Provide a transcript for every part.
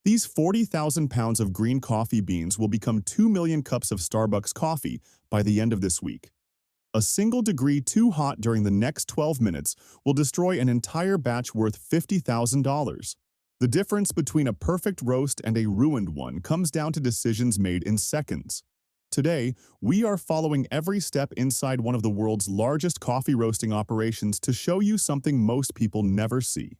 These 40,000 pounds of green coffee beans will become 2 million cups of Starbucks coffee by the end of this week. A single degree too hot during the next 12 minutes will destroy an entire batch worth $50,000. The difference between a perfect roast and a ruined one comes down to decisions made in seconds. Today, we are following every step inside one of the world's largest coffee roasting operations to show you something most people never see.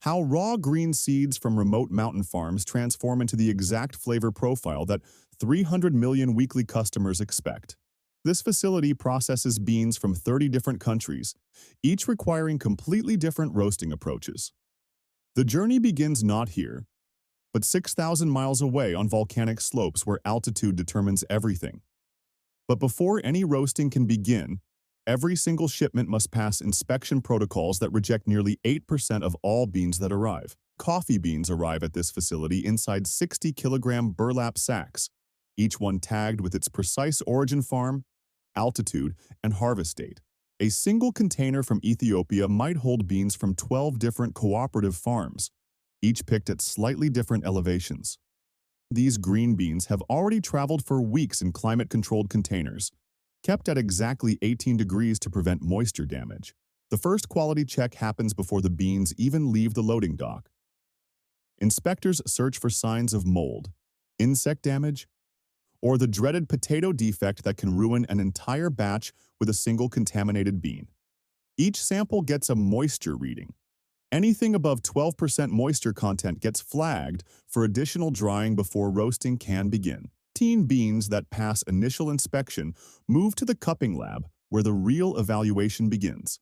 How raw green seeds from remote mountain farms transform into the exact flavor profile that 300 million weekly customers expect. This facility processes beans from 30 different countries, each requiring completely different roasting approaches. The journey begins not here, but 6,000 miles away on volcanic slopes where altitude determines everything. But before any roasting can begin, every single shipment must pass inspection protocols that reject nearly 8% of all beans that arrive. Coffee beans arrive at this facility inside 60-kilogram burlap sacks, each one tagged with its precise origin farm, altitude, and harvest date. A single container from Ethiopia might hold beans from 12 different cooperative farms, each picked at slightly different elevations. These green beans have already traveled for weeks in climate-controlled containers, kept at exactly 18 degrees to prevent moisture damage. The first quality check happens before the beans even leave the loading dock. Inspectors search for signs of mold, insect damage, or the dreaded potato defect that can ruin an entire batch with a single contaminated bean. Each sample gets a moisture reading. Anything above 12% moisture content gets flagged for additional drying before roasting can begin. Teen beans that pass initial inspection move to the cupping lab where the real evaluation begins.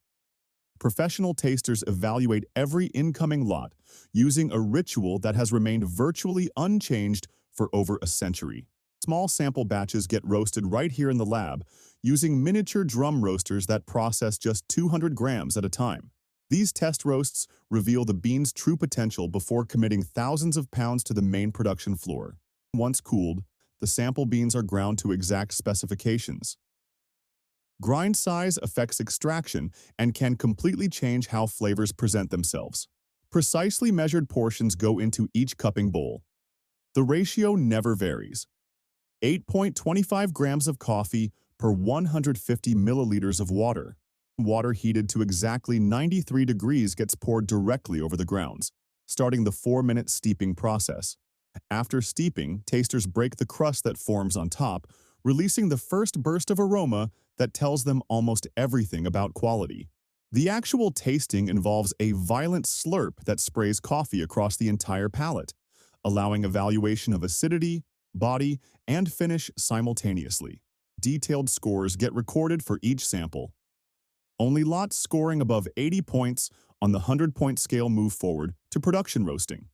Professional tasters evaluate every incoming lot using a ritual that has remained virtually unchanged for over a century. Small sample batches get roasted right here in the lab using miniature drum roasters that process just 200 grams at a time. These test roasts reveal the bean's true potential before committing thousands of pounds to the main production floor. Once cooled, the sample beans are ground to exact specifications. Grind size affects extraction and can completely change how flavors present themselves. Precisely measured portions go into each cupping bowl. The ratio never varies. 8.25 grams of coffee per 150 milliliters of water. Water heated to exactly 93 degrees gets poured directly over the grounds, starting the 4-minute steeping process. After steeping, tasters break the crust that forms on top, releasing the first burst of aroma that tells them almost everything about quality. The actual tasting involves a violent slurp that sprays coffee across the entire palate, allowing evaluation of acidity, body, and finish simultaneously. Detailed scores get recorded for each sample. Only lots scoring above 80 points on the 100-point scale move forward to production roasting.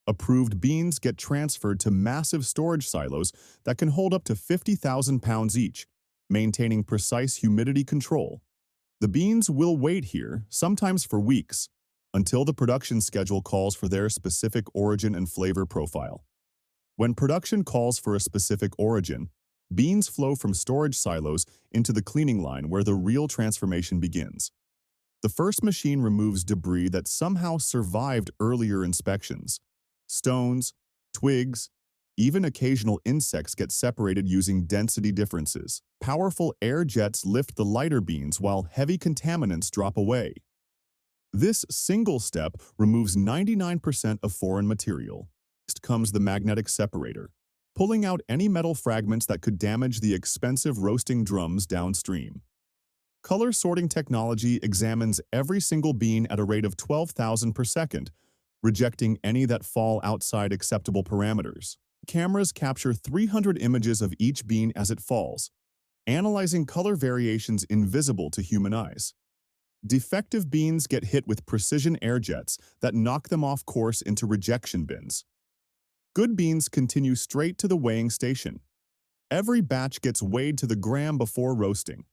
Approved beans get transferred to massive storage silos that can hold up to 50,000 pounds each, maintaining precise humidity control. The beans will wait here, sometimes for weeks, until the production schedule calls for their specific origin and flavor profile. When production calls for a specific origin, beans flow from storage silos into the cleaning line where the real transformation begins. The first machine removes debris that somehow survived earlier inspections. Stones, twigs, even occasional insects get separated using density differences. Powerful air jets lift the lighter beans while heavy contaminants drop away. This single step removes 99% of foreign material. Next comes the magnetic separator, pulling out any metal fragments that could damage the expensive roasting drums downstream. Color sorting technology examines every single bean at a rate of 12,000 per second, rejecting any that fall outside acceptable parameters. Cameras capture 300 images of each bean as it falls, analyzing color variations invisible to human eyes. Defective beans get hit with precision air jets that knock them off course into rejection bins. Good beans continue straight to the weighing station. Every batch gets weighed to the gram before roasting.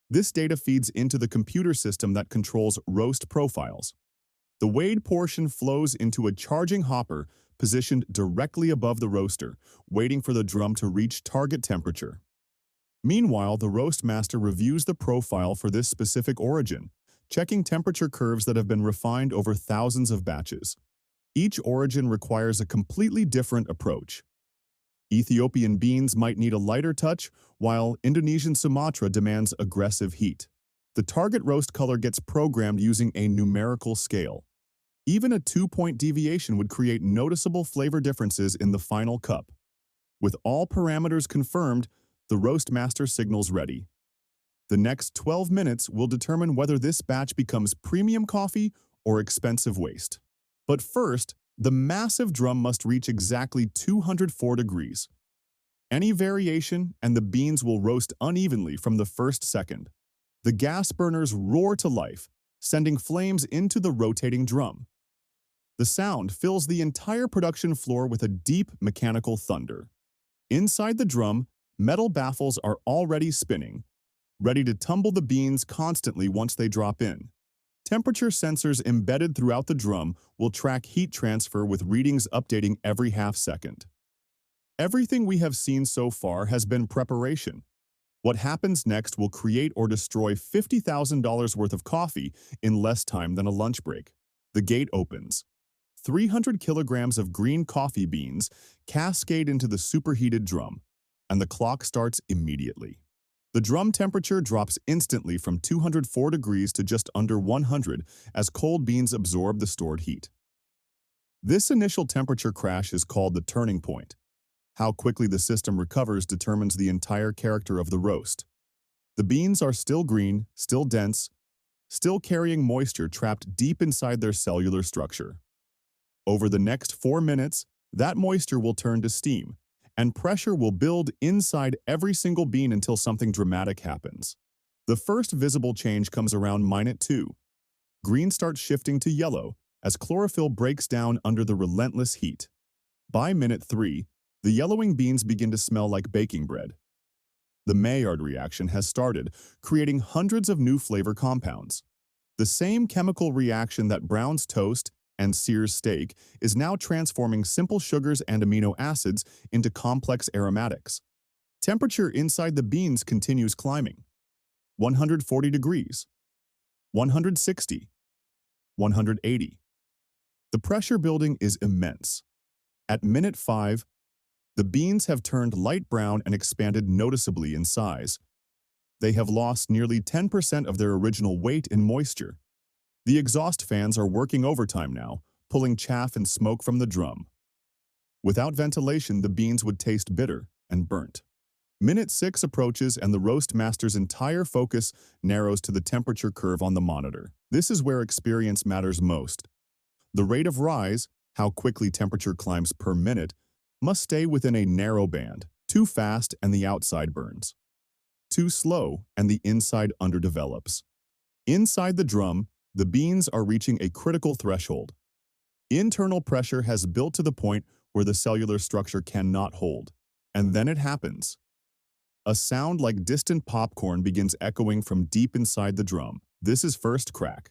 This data feeds into the computer system that controls roast profiles. The weighed portion flows into a charging hopper positioned directly above the roaster, waiting for the drum to reach target temperature. Meanwhile, the roast master reviews the profile for this specific origin, checking temperature curves that have been refined over thousands of batches. Each origin requires a completely different approach. Ethiopian beans might need a lighter touch, while Indonesian Sumatra demands aggressive heat. The target roast color gets programmed using a numerical scale. Even a 2-point deviation would create noticeable flavor differences in the final cup. With all parameters confirmed, the roast master signals ready. The next 12 minutes will determine whether this batch becomes premium coffee or expensive waste. But first, the massive drum must reach exactly 204 degrees. Any variation and the beans will roast unevenly from the first second. The gas burners roar to life, sending flames into the rotating drum. The sound fills the entire production floor with a deep mechanical thunder. Inside the drum, metal baffles are already spinning, ready to tumble the beans constantly once they drop in. Temperature sensors embedded throughout the drum will track heat transfer with readings updating every half second. Everything we have seen so far has been preparation. What happens next will create or destroy $50,000 worth of coffee in less time than a lunch break. The gate opens. 300 kilograms of green coffee beans cascade into the superheated drum, and the clock starts immediately. The drum temperature drops instantly from 204 degrees to just under 100 as cold beans absorb the stored heat. This initial temperature crash is called the turning point. How quickly the system recovers determines the entire character of the roast. The beans are still green, still dense, still carrying moisture trapped deep inside their cellular structure. Over the next 4 minutes, that moisture will turn to steam, and pressure will build inside every single bean until something dramatic happens. The first visible change comes around minute 2. Green starts shifting to yellow as chlorophyll breaks down under the relentless heat. By minute 3, the yellowing beans begin to smell like baking bread. The Maillard reaction has started, creating hundreds of new flavor compounds. The same chemical reaction that browns toast and sears steak is now transforming simple sugars and amino acids into complex aromatics. Temperature inside the beans continues climbing. 140 degrees, 160, 180. The pressure building is immense. At minute 5, the beans have turned light brown and expanded noticeably in size. They have lost nearly 10% of their original weight in moisture. The exhaust fans are working overtime now, pulling chaff and smoke from the drum. Without ventilation, the beans would taste bitter and burnt. Minute 6 approaches and the roast master's entire focus narrows to the temperature curve on the monitor. This is where experience matters most. The rate of rise, how quickly temperature climbs per minute, must stay within a narrow band. Too fast and the outside burns. Too slow and the inside underdevelops. Inside the drum, the beans are reaching a critical threshold. Internal pressure has built to the point where the cellular structure cannot hold. And then it happens. A sound like distant popcorn begins echoing from deep inside the drum. This is first crack.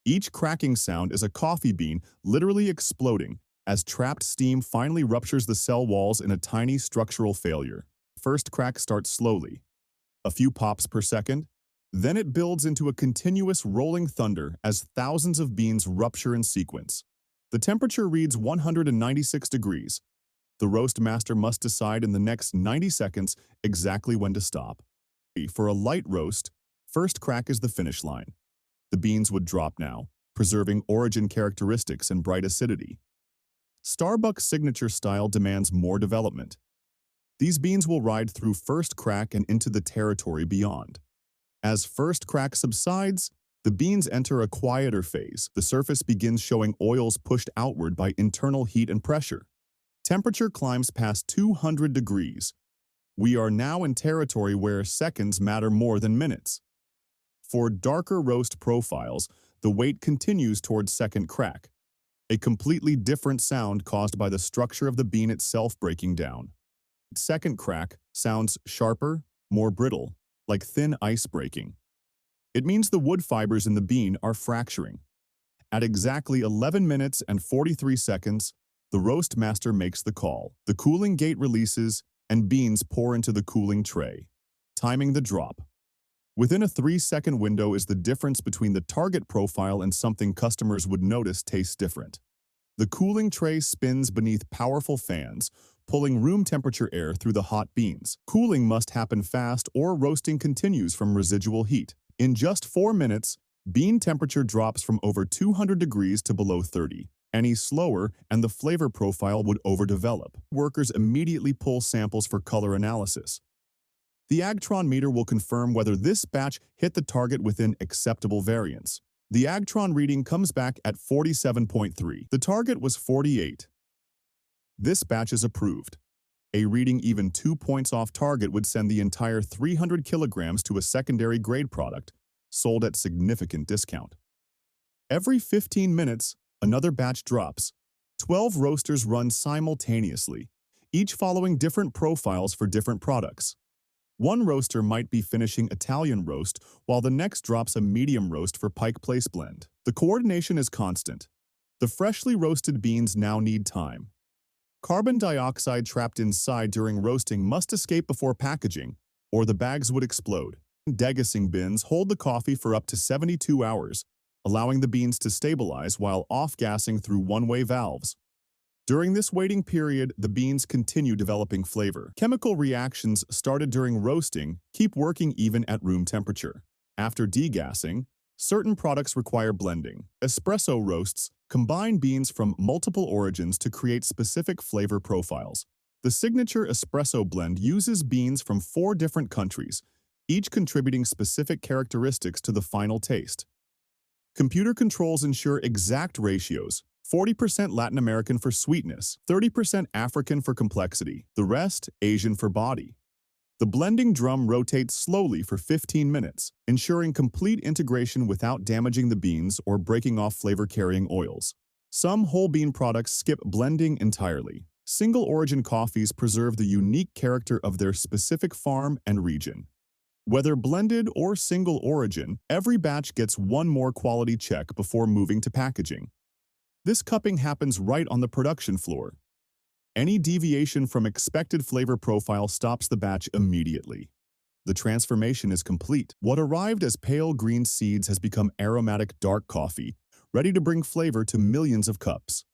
Each cracking sound is a coffee bean literally exploding as trapped steam finally ruptures the cell walls in a tiny structural failure. First crack starts slowly, a few pops per second. Then it builds into a continuous rolling thunder as thousands of beans rupture in sequence. The temperature reads 196 degrees. The roast master must decide in the next 90 seconds exactly when to stop. For a light roast, first crack is the finish line. The beans would drop now, preserving origin characteristics and bright acidity. Starbucks' signature style demands more development. These beans will ride through first crack and into the territory beyond. As first crack subsides, the beans enter a quieter phase. The surface begins showing oils pushed outward by internal heat and pressure. Temperature climbs past 200 degrees. We are now in territory where seconds matter more than minutes. For darker roast profiles, the wait continues towards second crack, a completely different sound caused by the structure of the bean itself breaking down. Second crack sounds sharper, more brittle, like thin ice breaking. It means the wood fibers in the bean are fracturing. At exactly 11 minutes and 43 seconds, the roast master makes the call. The cooling gate releases, and beans pour into the cooling tray, timing the drop. Within a 3-second window is the difference between the target profile and something customers would notice tastes different. The cooling tray spins beneath powerful fans, pulling room temperature air through the hot beans. Cooling must happen fast or roasting continues from residual heat. In just 4 minutes, bean temperature drops from over 200 degrees to below 30. Any slower, and the flavor profile would overdevelop. Workers immediately pull samples for color analysis. The Agtron meter will confirm whether this batch hit the target within acceptable variance. The Agtron reading comes back at 47.3. The target was 48. This batch is approved. A reading even 2 points off target would send the entire 300 kilograms to a secondary grade product, sold at significant discount. Every 15 minutes, another batch drops. 12 roasters run simultaneously, each following different profiles for different products. One roaster might be finishing Italian roast, while the next drops a medium roast for Pike Place blend. The coordination is constant. The freshly roasted beans now need time. Carbon dioxide trapped inside during roasting must escape before packaging, or the bags would explode. Degassing bins hold the coffee for up to 72 hours, allowing the beans to stabilize while off-gassing through one-way valves. During this waiting period, the beans continue developing flavor. Chemical reactions started during roasting keep working even at room temperature. After degassing, certain products require blending. Espresso roasts combine beans from multiple origins to create specific flavor profiles. The signature espresso blend uses beans from 4 different countries, each contributing specific characteristics to the final taste. Computer controls ensure exact ratios: 40% Latin American for sweetness, 30% African for complexity, the rest Asian for body. The blending drum rotates slowly for 15 minutes, ensuring complete integration without damaging the beans or breaking off flavor-carrying oils. Some whole bean products skip blending entirely. Single-origin coffees preserve the unique character of their specific farm and region. Whether blended or single origin, every batch gets one more quality check before moving to packaging. This cupping happens right on the production floor. Any deviation from expected flavor profile stops the batch immediately. The transformation is complete. What arrived as pale green seeds has become aromatic dark coffee, ready to bring flavor to millions of cups.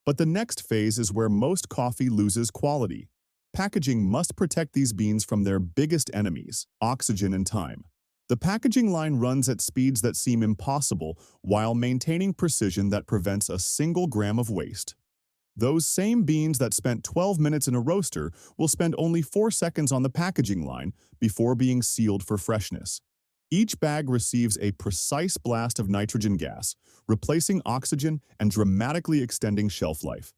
But the next phase is where most coffee loses quality. Packaging must protect these beans from their biggest enemies, oxygen and time. The packaging line runs at speeds that seem impossible while maintaining precision that prevents a single gram of waste. Those same beans that spent 12 minutes in a roaster will spend only 4 seconds on the packaging line before being sealed for freshness. Each bag receives a precise blast of nitrogen gas, replacing oxygen and dramatically extending shelf life.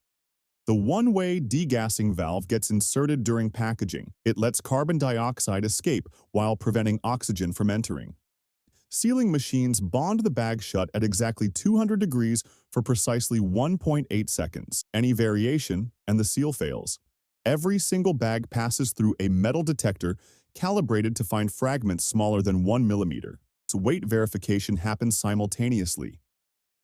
The one-way degassing valve gets inserted during packaging. It lets carbon dioxide escape while preventing oxygen from entering. Sealing machines bond the bag shut at exactly 200 degrees for precisely 1.8 seconds. Any variation, and the seal fails. Every single bag passes through a metal detector calibrated to find fragments smaller than 1 millimeter. So weight verification happens simultaneously.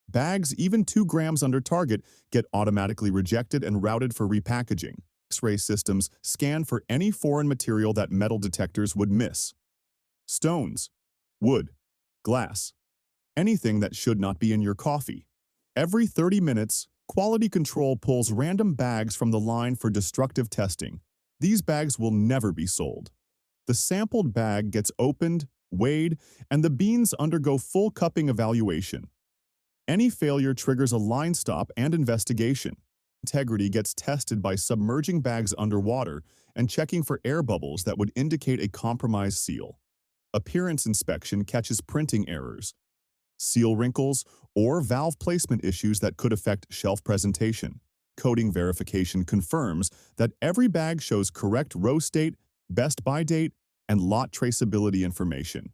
Bags even 2 grams under target get automatically rejected and routed for repackaging. X-ray systems scan for any foreign material that metal detectors would miss. Stones, wood, glass, anything that should not be in your coffee. Every 30 minutes, quality control pulls random bags from the line for destructive testing. These bags will never be sold. The sampled bag gets opened, weighed, and the beans undergo full cupping evaluation. Any failure triggers a line stop and investigation. Integrity gets tested by submerging bags underwater and checking for air bubbles that would indicate a compromised seal. Appearance inspection catches printing errors, seal wrinkles, or valve placement issues that could affect shelf presentation. Coding verification confirms that every bag shows correct roast date, best by date, and lot traceability information.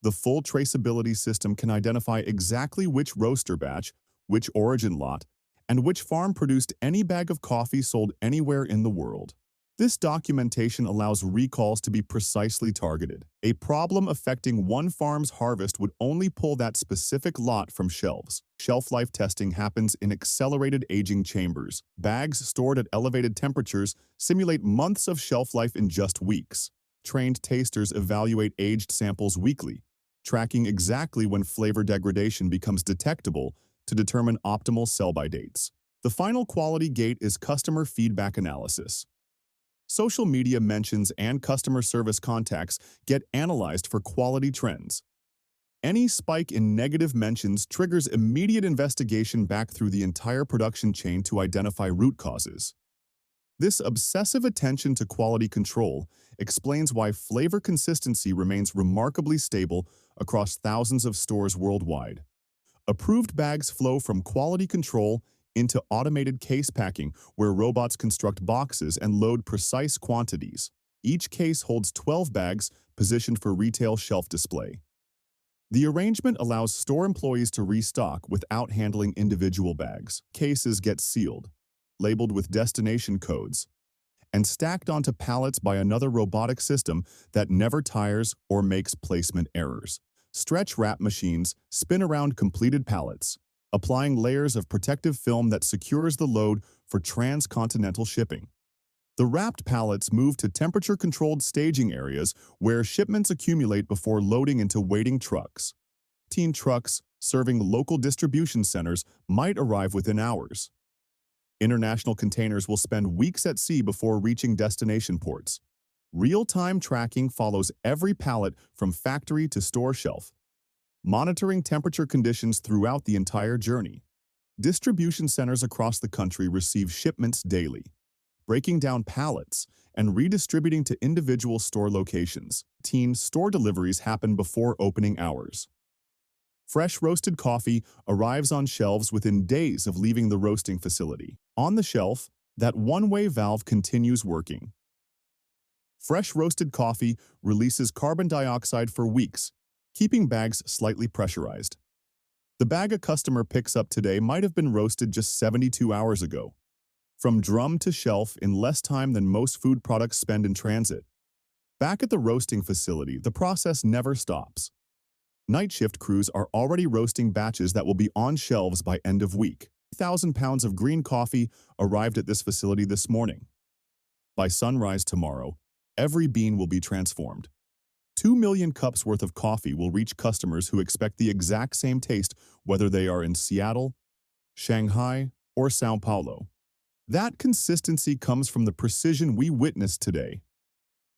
The full traceability system can identify exactly which roaster batch, which origin lot, and which farm produced any bag of coffee sold anywhere in the world. This documentation allows recalls to be precisely targeted. A problem affecting one farm's harvest would only pull that specific lot from shelves. Shelf life testing happens in accelerated aging chambers. Bags stored at elevated temperatures simulate months of shelf life in just weeks. Trained tasters evaluate aged samples weekly, tracking exactly when flavor degradation becomes detectable to determine optimal sell-by dates. The final quality gate is customer feedback analysis. Social media mentions and customer service contacts get analyzed for quality trends. Any spike in negative mentions triggers immediate investigation back through the entire production chain to identify root causes. This obsessive attention to quality control explains why flavor consistency remains remarkably stable across thousands of stores worldwide. Approved bags flow from quality control into automated case packing, where robots construct boxes and load precise quantities. Each case holds 12 bags positioned for retail shelf display. The arrangement allows store employees to restock without handling individual bags. Cases get sealed, labeled with destination codes, and stacked onto pallets by another robotic system that never tires or makes placement errors. Stretch wrap machines spin around completed pallets, applying layers of protective film that secures the load for transcontinental shipping. The wrapped pallets move to temperature-controlled staging areas where shipments accumulate before loading into waiting trucks. 15 trucks serving local distribution centers might arrive within hours. International containers will spend weeks at sea before reaching destination ports. Real-time tracking follows every pallet from factory to store shelf, monitoring temperature conditions throughout the entire journey. Distribution centers across the country receive shipments daily, breaking down pallets and redistributing to individual store locations. Store deliveries happen before opening hours. Fresh roasted coffee arrives on shelves within days of leaving the roasting facility. On the shelf, that one-way valve continues working. Fresh roasted coffee releases carbon dioxide for weeks, keeping bags slightly pressurized. The bag a customer picks up today might have been roasted just 72 hours ago. From drum to shelf in less time than most food products spend in transit. Back at the roasting facility, the process never stops. Night shift crews are already roasting batches that will be on shelves by end of week. 1,000 pounds of green coffee arrived at this facility this morning. By sunrise tomorrow, every bean will be transformed. 2 million cups worth of coffee will reach customers who expect the exact same taste, whether they are in Seattle, Shanghai, or Sao Paulo. That consistency comes from the precision we witnessed today.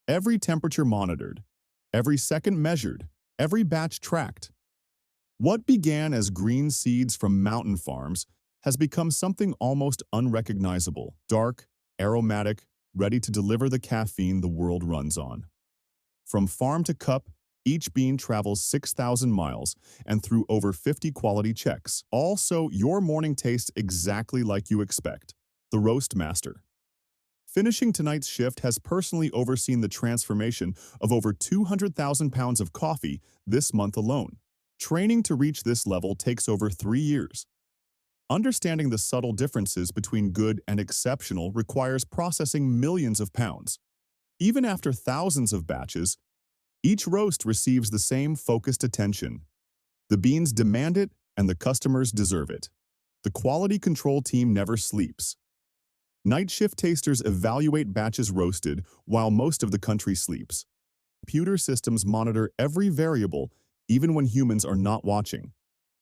Every temperature monitored, every second measured, every batch tracked. What began as green seeds from mountain farms has become something almost unrecognizable, dark, aromatic, ready to deliver the caffeine the world runs on. From farm to cup, each bean travels 6,000 miles and through over 50 quality checks. Also, your morning tastes exactly like you expect. The Roast Master. Finishing tonight's shift has personally overseen the transformation of over 200,000 pounds of coffee this month alone. Training to reach this level takes over 3 years. Understanding the subtle differences between good and exceptional requires processing millions of pounds. Even after thousands of batches, each roast receives the same focused attention. The beans demand it, and the customers deserve it. The quality control team never sleeps. Night shift tasters evaluate batches roasted while most of the country sleeps. Computer systems monitor every variable, even when humans are not watching.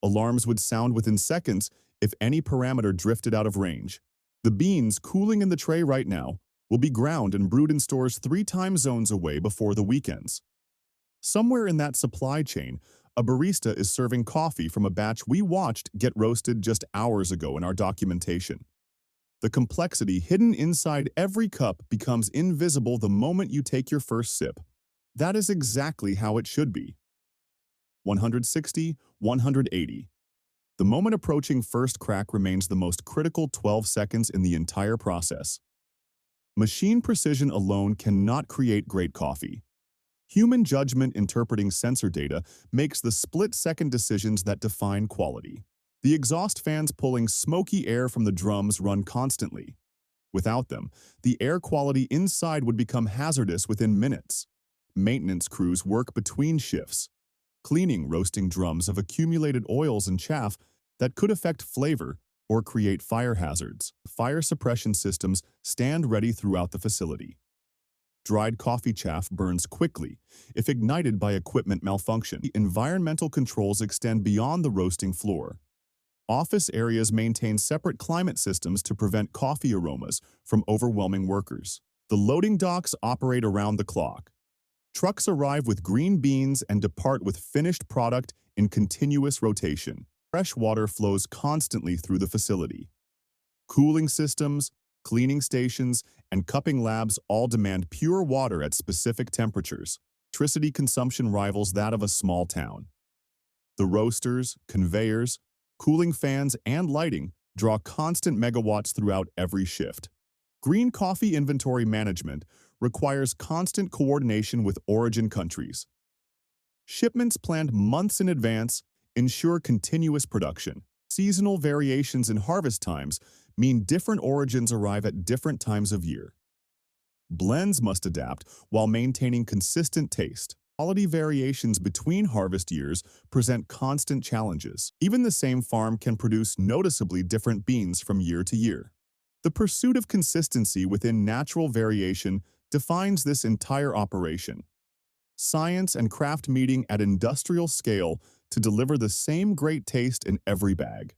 Alarms would sound within seconds if any parameter drifted out of range. The beans cooling in the tray right now will be ground and brewed in stores 3 time zones away before the weekends. Somewhere in that supply chain, a barista is serving coffee from a batch we watched get roasted just hours ago in our documentation. The complexity hidden inside every cup becomes invisible the moment you take your first sip. That is exactly how it should be. 160, 180. The moment approaching first crack remains the most critical 12 seconds in the entire process. Machine precision alone cannot create great coffee. Human judgment interpreting sensor data makes the split-second decisions that define quality. The exhaust fans pulling smoky air from the drums run constantly. Without them, the air quality inside would become hazardous within minutes. Maintenance crews work between shifts, cleaning roasting drums of accumulated oils and chaff that could affect flavor or create fire hazards. Fire suppression systems stand ready throughout the facility. Dried coffee chaff burns quickly if ignited by equipment malfunction. The environmental controls extend beyond the roasting floor. Office areas maintain separate climate systems to prevent coffee aromas from overwhelming workers. The loading docks operate around the clock. Trucks arrive with green beans and depart with finished product in continuous rotation. Fresh water flows constantly through the facility. Cooling systems, cleaning stations, and cupping labs all demand pure water at specific temperatures. Electricity consumption rivals that of a small town. The roasters, conveyors, cooling fans, and lighting draw constant megawatts throughout every shift. Green coffee inventory management requires constant coordination with origin countries. Shipments planned months in advance ensure continuous production. Seasonal variations in harvest times mean different origins arrive at different times of year. Blends must adapt while maintaining consistent taste. Quality variations between harvest years present constant challenges. Even the same farm can produce noticeably different beans from year to year. The pursuit of consistency within natural variation defines this entire operation. Science and craft meeting at industrial scale to deliver the same great taste in every bag.